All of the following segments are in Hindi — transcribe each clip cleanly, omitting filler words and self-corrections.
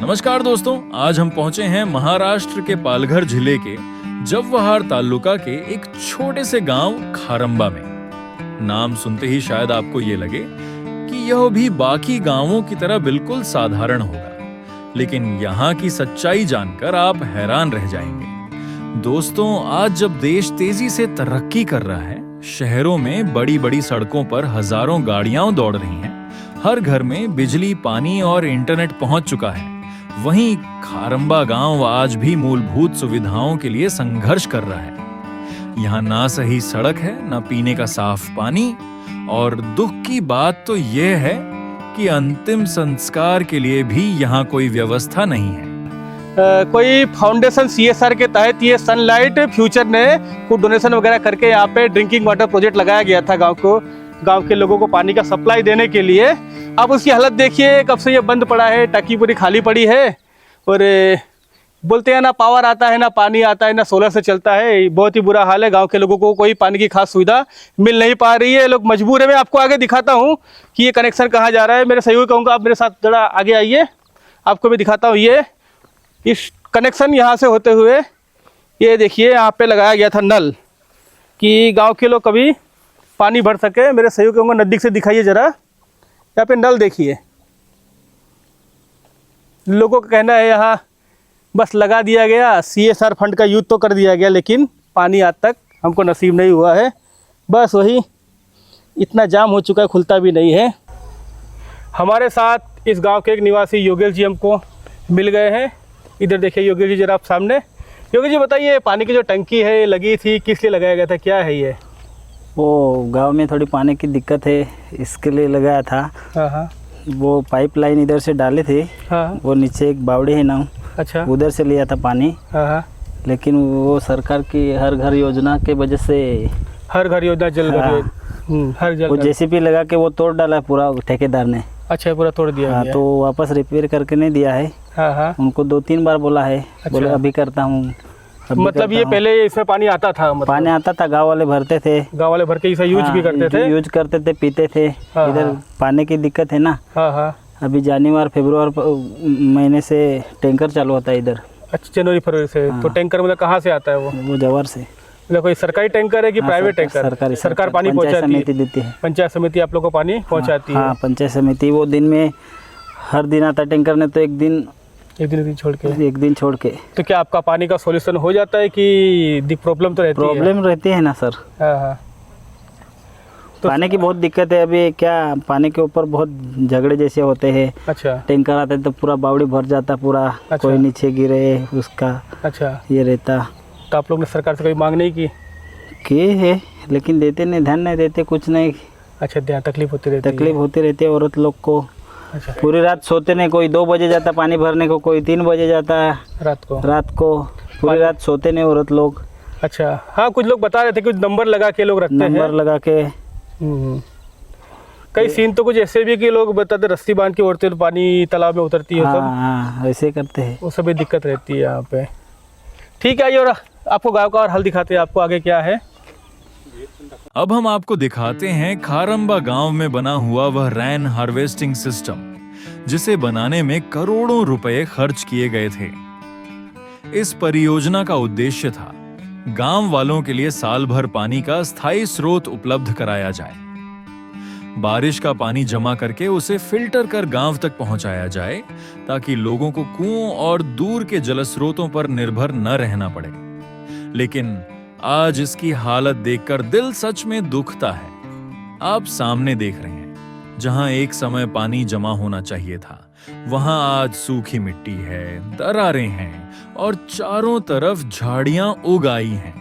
नमस्कार दोस्तों, आज हम पहुंचे हैं महाराष्ट्र के पालघर जिले के जव्हार तालुका के एक छोटे से गांव खारंबा में। नाम सुनते ही शायद आपको ये लगे कि यह भी बाकी गांवों की तरह बिल्कुल साधारण होगा, लेकिन यहाँ की सच्चाई जानकर आप हैरान रह जाएंगे। दोस्तों, आज जब देश तेजी से तरक्की कर रहा है, शहरों में बड़ी बड़ी सड़कों पर हजारों गाड़ियां दौड़ रही हैं, हर घर में बिजली, पानी और इंटरनेट पहुंच चुका है, वहीं खारंबा गांव आज भी मूलभूत सुविधाओं के लिए संघर्ष कर रहा है। यहाँ ना सही सड़क है, ना पीने का साफ पानी, और दुख की बात तो यह है कि अंतिम संस्कार के लिए भी यहाँ कोई व्यवस्था नहीं है। कोई फाउंडेशन CSR के तहत ये सनलाइट फ्यूचर ने कुछ डोनेशन वगैरह करके यहाँ पे ड्रिंकिंग वाटर प्रोजेक्ट लगाया गया था गांव के लोगों को पानी का सप्लाई देने के लिए। अब उसकी हालत देखिए, कब से ये बंद पड़ा है, टंकी पूरी खाली पड़ी है और बोलते हैं ना पावर आता है, ना पानी आता है, ना सोलर से चलता है। बहुत ही बुरा हाल है, गांव के लोगों को कोई पानी की खास सुविधा मिल नहीं पा रही है, लोग मजबूर है। मैं आपको आगे दिखाता हूँ कि ये कनेक्शन कहाँ जा रहा है। मेरे सहयोगी कहूँगा आप मेरे साथ जरा आगे आइए, आपको मैं दिखाता हूँ। ये इस कनेक्शन यहाँ से होते हुए ये देखिए यहाँ पे लगाया गया था नल, कि गांव के लोग कभी पानी भर सके। मेरे सहयोगी कहूँगा नज़दीक से दिखाइए ज़रा, यहाँ पे नल देखिए। लोगों का कहना है यहाँ बस लगा दिया गया, CSR फंड का यूज तो कर दिया गया, लेकिन पानी आज तक हमको नसीब नहीं हुआ है। बस वही इतना जाम हो चुका है, खुलता भी नहीं है। हमारे साथ इस गांव के एक निवासी योगेश जी हमको मिल गए हैं। इधर देखिए योगेश जी जरा आप सामने। योगेश जी बताइए, पानी की जो टंकी है लगी थी, किस लिए लगाया गया था, क्या है ये? वो गांव में थोड़ी पानी की दिक्कत है, इसके लिए लगाया था। हाँ। वो पाइपलाइन इधर से डाले थे। हाँ। वो नीचे एक बावड़ी है ना, अच्छा, उधर से लिया था पानी। हाँ। लेकिन वो सरकार की हर घर योजना के वजह से, हर घर योजना, जल घर हर जल वो JCB लगा के वो तोड़ डाला पूरा ठेकेदार ने। अच्छा, पूरा तोड़ दिया हाँ, गया। तो वापस रिपेयर करके नहीं दिया है। हाँ। उनको 2-3 बार बोला है। अच्छा। बोले अभी करता हूँ। मतलब ये पहले इसमें पानी आता था? मतलब पानी आता था, गाँव वाले भरते थे। गाँव वाले भर के इसे यूज भी करते थे? यूज करते थे, पीते थे। इधर पानी की दिक्कत है ना। हाँ। अभी जनवरी फरवरी महीने से टैंकर चालू होता है इधर। अच्छा, जनवरी फरवरी से। तो टैंकर मतलब कहाँ से आता है वो? जवार से। मतलब कोई सरकारी टैंकर है कि प्राइवेट टैंकर? सरकार पानी पहुँचाती समिति देती है। पंचायत समिति आप लोग को पानी पहुँचाती है? हाँ, पंचायत समिति। वो दिन में हर दिन आता टैंकर ने, तो एक दिन छोड़ के। तो क्या आपका पानी का सॉल्यूशन हो जाता है कि प्रॉब्लम तो रहती है? प्रॉब्लम रहती है ना सर। हाँ। तो पानी की बहुत दिक्कत है अभी। क्या पानी के ऊपर बहुत झगड़े जैसे होते हैं। अच्छा। टैंकर आते तो पूरा बावड़ी भर जाता पूरा। अच्छा। कोई नीचे गिरे उसका। अच्छा, ये रहता। तो आप लोग ने सरकार से कोई मांग नहीं की है, लेकिन देते नहीं, ध्यान नहीं देते, कुछ नहीं। अच्छा, तकलीफ होती रहती है औरत लोग को। अच्छा। पूरी रात सोते नहीं, कोई 2 बजे जाता पानी भरने को, कोई 3 बजे जाता रात को पूरी रात सोते नहीं औरत लोग। अच्छा। हाँ, कुछ लोग बता रहे थे कुछ नंबर लगा के लोग रखते हैं। नंबर लगा के। कई सीन तो कुछ ऐसे भी कि लोग बताते रस्सी बांध के औरतें पानी तालाब में उतरती है। हाँ, ऐसे करते हैं। वो सभी दिक्कत रहती है यहाँ पे। ठीक है, आइए और आपको गाँव का और हाल दिखाते हैं। आपको आगे क्या है? अब हम आपको दिखाते हैं खारंबा गांव में बना हुआ वह रेन हार्वेस्टिंग सिस्टम, जिसे बनाने में करोड़ों रुपए खर्च किए गए थे। इस परियोजना का उद्देश्य था गांव वालों के लिए साल भर पानी का स्थायी स्रोत उपलब्ध कराया जाए। बारिश का पानी जमा करके उसे फिल्टर कर गांव तक पहुंचाया जाए, ताकि लोगों को कुओं और दूर के जल स्रोतों पर निर्भर न रहना पड़े। लेकिन आज इसकी हालत देखकर दिल सच में दुखता है। आप सामने देख रहे हैं, जहां एक समय पानी जमा होना चाहिए था, वहां आज सूखी मिट्टी है, दरारें हैं और चारों तरफ झाड़ियां उग आई हैं।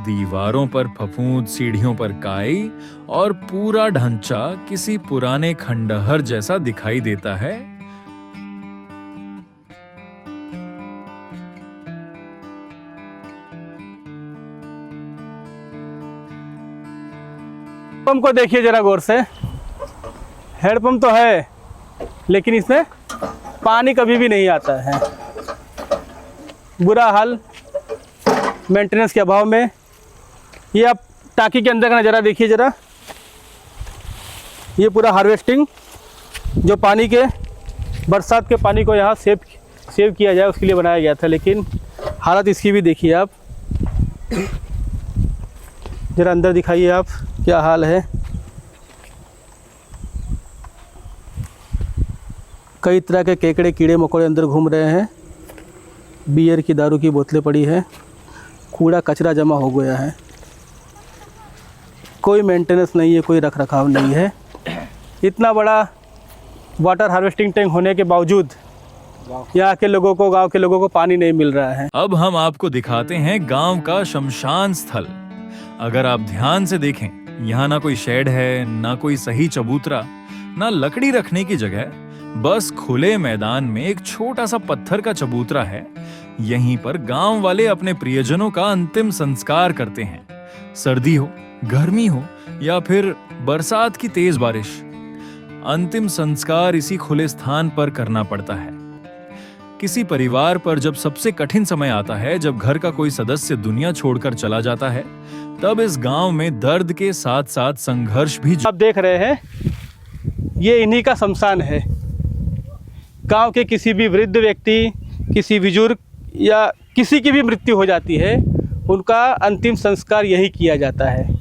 दीवारों पर फफूंद, सीढ़ियों पर काई और पूरा ढांचा किसी पुराने खंडहर जैसा दिखाई देता है। पंप को देखिए जरा गौर से। हैंडपंप तो है, लेकिन इसमें पानी कभी भी नहीं आता है। बुरा हाल मेंटेनेंस के अभाव में। ये आप टाकी के अंदर का नज़ारा देखिए जरा। ये पूरा हार्वेस्टिंग जो पानी के बरसात के पानी को यहाँ सेव किया जाए उसके लिए बनाया गया था, लेकिन हालत इसकी भी देखिए आप। ज़रा अंदर दिखाइए आप, क्या हाल है। कई तरह के केकड़े कीड़े मकोड़े अंदर घूम रहे हैं। बियर की दारू की बोतलें पड़ी है, कूड़ा कचरा जमा हो गया है। कोई मेंटेनेंस नहीं है, कोई रख रखाव नहीं है। इतना बड़ा वाटर हार्वेस्टिंग टैंक होने के बावजूद यहाँ के लोगों को, गांव के लोगों को पानी नहीं मिल रहा है। अब हम आपको दिखाते हैं गांव का शमशान स्थल। अगर आप ध्यान से देखें, यहाँ ना कोई शेड है, ना कोई सही चबूतरा, ना लकड़ी रखने की जगह, बस खुले मैदान में एक छोटा सा पत्थर का चबूतरा है। यहीं पर गांव वाले अपने प्रियजनों का अंतिम संस्कार करते हैं। सर्दी हो, गर्मी हो या फिर बरसात की तेज बारिश, अंतिम संस्कार इसी खुले स्थान पर करना पड़ता है। किसी परिवार पर जब सबसे कठिन समय आता है, जब घर का कोई सदस्य दुनिया छोड़कर चला जाता है, तब इस गांव में दर्द के साथ साथ संघर्ष भी। आप देख रहे हैं, ये इन्हीं का शमशान है। गांव के किसी भी वृद्ध व्यक्ति, किसी बुजुर्ग या किसी की भी मृत्यु हो जाती है, उनका अंतिम संस्कार यही किया जाता है।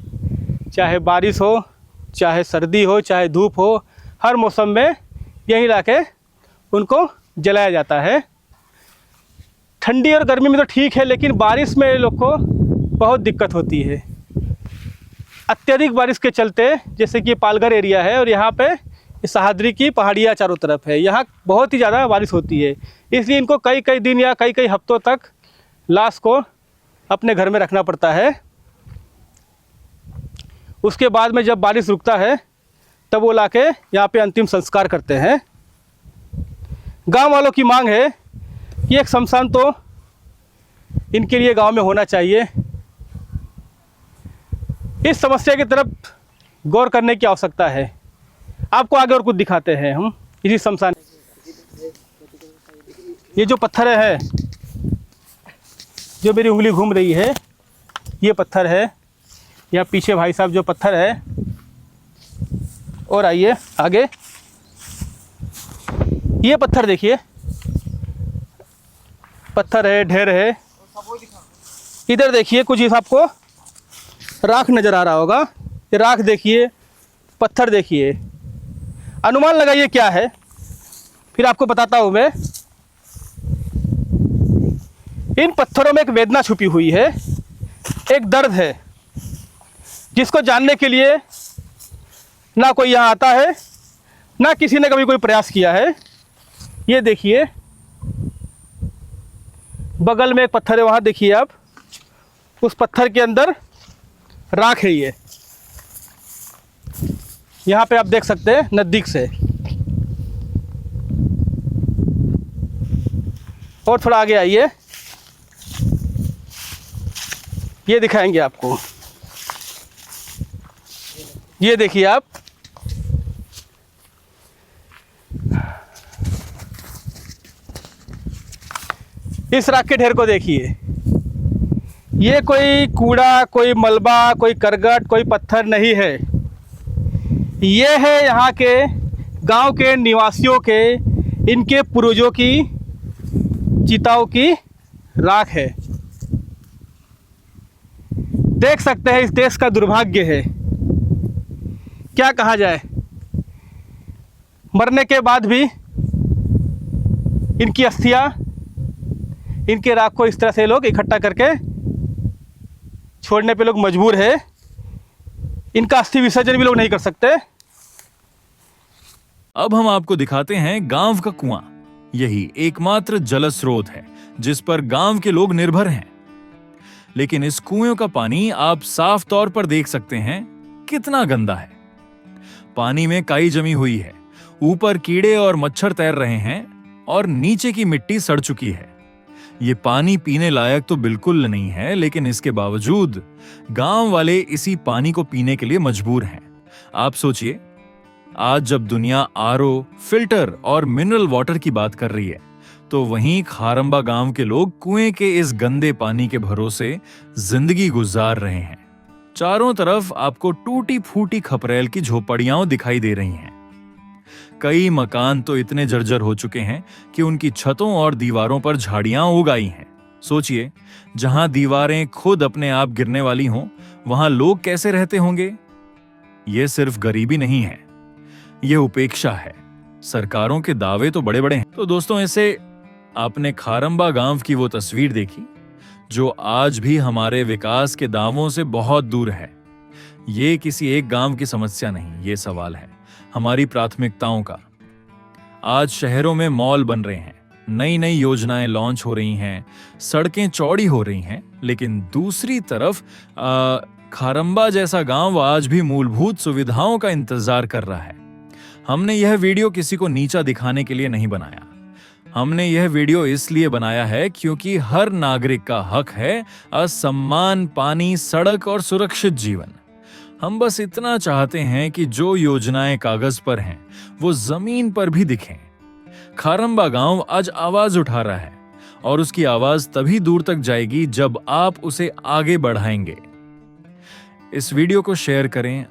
चाहे बारिश हो, चाहे सर्दी हो, चाहे धूप हो, हर मौसम में यहीं लाके उनको जलाया जाता है। ठंडी और गर्मी में तो ठीक है, लेकिन बारिश में लोग को बहुत दिक्कत होती है। अत्यधिक बारिश के चलते, जैसे कि पालघर एरिया है और यहाँ पे सह्याद्री की पहाड़ियाँ चारों तरफ है, यहाँ बहुत ही ज़्यादा बारिश होती है। इसलिए इनको कई कई दिन या कई कई हफ्तों तक लाश को अपने घर में रखना पड़ता है। उसके बाद में जब बारिश रुकता है, तब वो लाके यहाँ पे अंतिम संस्कार करते हैं। गांव वालों की मांग है कि एक शमशान तो इनके लिए गांव में होना चाहिए। इस समस्या की तरफ गौर करने की आवश्यकता है। आपको आगे और कुछ दिखाते हैं हम इसी शमशान। ये जो पत्थर है, जो मेरी उंगली घूम रही है, ये पत्थर है। यहाँ पीछे भाई साहब जो पत्थर है, और आइए आगे, ये पत्थर देखिए, पत्थर है, ढेर है। इधर देखिए, कुछ आपको राख नज़र आ रहा होगा। ये राख देखिए, पत्थर देखिए, अनुमान लगाइए क्या है, फिर आपको बताता हूँ मैं। इन पत्थरों में एक वेदना छुपी हुई है, एक दर्द है, जिसको जानने के लिए ना कोई यहाँ आता है, ना किसी ने कभी कोई प्रयास किया है। ये देखिए, बगल में एक पत्थर है, वहाँ देखिए आप, उस पत्थर के अंदर राख है। ये यहाँ पे आप देख सकते हैं नज़दीक से। और थोड़ा आगे आइए, ये दिखाएंगे आपको। ये देखिए आप, इस राख के ढेर को देखिए। ये कोई कूड़ा, कोई मलबा, कोई करकट, कोई पत्थर नहीं है। ये है यहाँ के गांव के निवासियों के, इनके पूर्वजों की चिताओं की राख है। देख सकते हैं, इस देश का दुर्भाग्य है, क्या कहा जाए। मरने के बाद भी इनकी अस्थियां, इनके राख को इस तरह से लोग इकट्ठा करके छोड़ने पे लोग मजबूर है। इनका अस्थि विसर्जन भी लोग नहीं कर सकते। अब हम आपको दिखाते हैं गांव का कुआं। यही एकमात्र जल स्रोत है जिस पर गांव के लोग निर्भर हैं। लेकिन इस कुएं का पानी आप साफ तौर पर देख सकते हैं कितना गंदा है। पानी में काई जमी हुई है, ऊपर कीड़े और मच्छर तैर रहे हैं और नीचे की मिट्टी सड़ चुकी है। ये पानी पीने लायक तो बिल्कुल नहीं है, लेकिन इसके बावजूद गांव वाले इसी पानी को पीने के लिए मजबूर हैं। आप सोचिए, आज जब दुनिया आरओ, फिल्टर और मिनरल वाटर की बात कर रही है, तो वहीं खारंबा गांव के लोग कुएं के इस गंदे पानी के भरोसे जिंदगी गुजार रहे हैं। चारों तरफ आपको टूटी फूटी खपरेल की झोपड़ियां दिखाई दे रही हैं। कई मकान तो इतने जर्जर हो चुके हैं कि उनकी छतों और दीवारों पर झाड़ियां उग आई हैं। सोचिए, जहां दीवारें खुद अपने आप गिरने वाली हों, वहां लोग कैसे रहते होंगे? ये सिर्फ गरीबी नहीं है, ये उपेक्षा है। सरकारों के दावे तो बड़े बड़े हैं। तो दोस्तों, ऐसे आपने खारंबा गांव की वो तस्वीर देखी जो आज भी हमारे विकास के दावों से बहुत दूर है। ये किसी एक गांव की समस्या नहीं, ये सवाल है हमारी प्राथमिकताओं का। आज शहरों में मॉल बन रहे हैं, नई नई योजनाएं लॉन्च हो रही हैं, सड़कें चौड़ी हो रही हैं, लेकिन दूसरी तरफ खारंबा जैसा गांव आज भी मूलभूत सुविधाओं का इंतजार कर रहा है। हमने यह वीडियो किसी को नीचा दिखाने के लिए नहीं बनाया। हमने यह वीडियो इसलिए बनाया है क्योंकि हर नागरिक का हक है असम्मान, पानी, सड़क और सुरक्षित जीवन। हम बस इतना चाहते हैं कि जो योजनाएं कागज पर हैं वो जमीन पर भी दिखें। खारंबा गांव आज आवाज उठा रहा है और उसकी आवाज तभी दूर तक जाएगी जब आप उसे आगे बढ़ाएंगे। इस वीडियो को शेयर करें,